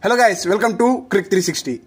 Hello guys, welcome to Crick 360.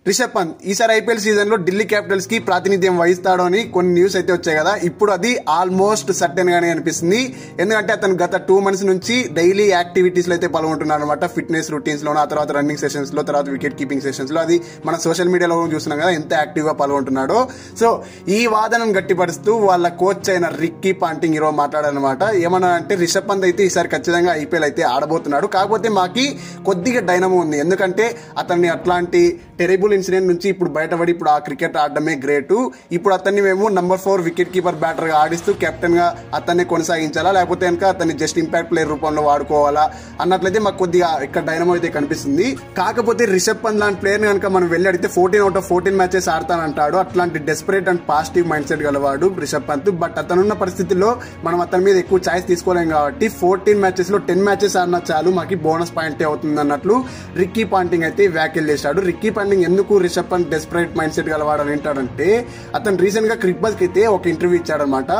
Rishabh Pant ఈసారి IPL season లో Delhi Capitals కి ప్రాతినిధ్యం వహిస్తాడు అని కొన్ని న్యూస్ అయితే వచ్చాయి కదా. ఇప్పుడు అది ఆల్మోస్ట్ సర్టెన్ గానే అనిపిస్తుంది. ఎందుకంటే అతను గత 2 months నుంచి డైలీ యాక్టివిటీస్ లో అయితే పాల్గొంటున్నాడు అనమాట. ఫిట్నెస్ రొటీన్స్ లో, ఆ తర్వాత రన్నింగ్ సెషన్స్ లో, తర్వాత వికెట్ కీపింగ్ సెషన్స్ లో. అది మన సోషల్ మీడియాలో చూస్తున్నాం కదా ఎంత యాక్టివ్ గా పాల్గొంటున్నాడో. సో ఈ వాదనను గట్టిపరుస్తూ వాళ్ళ కోచ్ అయిన రిక్కీ పాంటింగ్ ఈరోజు మాట్లాడారనమాట. ఏమన్నా అంటే రిషబ్ పంత్ అయితే ఈసారి ఖచ్చితంగా ఐపీఎల్ అయితే ఆడబోతున్నాడు. కాకపోతే మాకి కొద్దిగా డైనమో ఉంది. ఎందుకంటే అతన్ని అట్లాంటి టెరిబుల్ ఇన్సిడెంట్ నుంచి ఇప్పుడు బయటపడి ఇప్పుడు ఆ క్రికెట్ ఆడడమే గ్రేట్. ఇప్పుడు అతన్ని మేము నంబర్ 4 వికెట్ కీపర్ బ్యాటర్ గా ఆడిస్తూ కెప్టెన్ గా అతన్ని కొనసాగించాలా, లేకపోతే కనుక అతన్ని జస్ట్ ఇంపాక్ట్ ప్లేయర్ రూపంలో వాడుకోవాలా అన్నట్లయితే మాకు కొద్దిగా ఇక్కడ డైనమో అయితే కనిపిస్తుంది. కాకపోతే రిషబ్ పంత్ లాంటి ప్లేయర్ కనుక మనం వెళ్ళి అడిగితే 14 out of 14 మ్యాచెస్ ఆడతానంటాడు. అట్లాంటి desperate and positive mind set గలవాడు రిషబ్ పంత్. బట్ అతనున్న పరిస్థితుల్లో మనం అతని మీద ఎక్కువ ఛాయిస్ తీసుకోలేం కాబట్టి 14 మ్యాచెస్ లో 10 మ్యాచెస్ ఆడినా చాలు మాకు బోనస్ పాయింట్ అవుతుంది అన్నట్లు రిక్కీ పాంటింగ్ అయితే వ్యాఖ్యలు చేశాడు. రిక్కీ పాంటింగ్ ఎందుకు Rishabh Pant desperate mind set గలవాడని ఏంటాడంటే, అతను రీసెంట్ గా క్రిక్ బజ్ కి అయితే ఒక ఇంటర్వ్యూ ఇచ్చాడనమాట.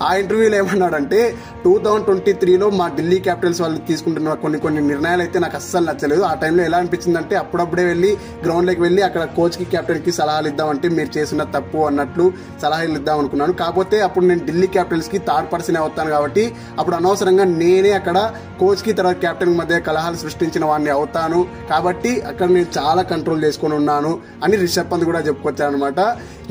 ఆ ఇంటర్వ్యూలో ఏమన్నాడంటే 2023లో మా ఢిల్లీ క్యాపిటల్స్ వాళ్ళు తీసుకుంటున్న కొన్ని నిర్ణయాలు అయితే నాకు అస్సలు నచ్చలేదు. ఆ టైంలో ఎలా అనిపించిందంటే అప్పుడప్పుడే వెళ్ళి గ్రౌండ్ లోకి వెళ్ళి అక్కడ కోచ్ కి కెప్టెన్ కి సలహాలు ఇద్దామంటే మీరు చేసిన తప్పు అన్నట్లు సలహాలు ఇద్దాం అనుకున్నాను. కాకపోతే అప్పుడు నేను ఢిల్లీ క్యాపిటల్స్ కి థర్డ్ పర్సన్ అవుతాను కాబట్టి అప్పుడు అనవసరంగా నేనే అక్కడ కోచ్ కి తర్వాత కెప్టెన్ మధ్య కలహాలు సృష్టించిన వాడిని అవుతాను. కాబట్టి అక్కడ నేను చాలా కంట్రోల్ చేసుకుని ఉన్నాను అని రిషబ్ పంత్ కూడా చెప్పుకొచ్చారనమాట.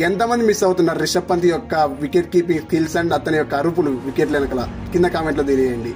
ఎంతమంది మిస్ అవుతున్నారు రిషబ్ పంత్ యొక్క వికెట్ కీపింగ్ స్కిల్స్ అండ్ అతని యొక్క అరుపులు వికెట్ల వెనకాల? కింద కామెంట్లో తెలియండి.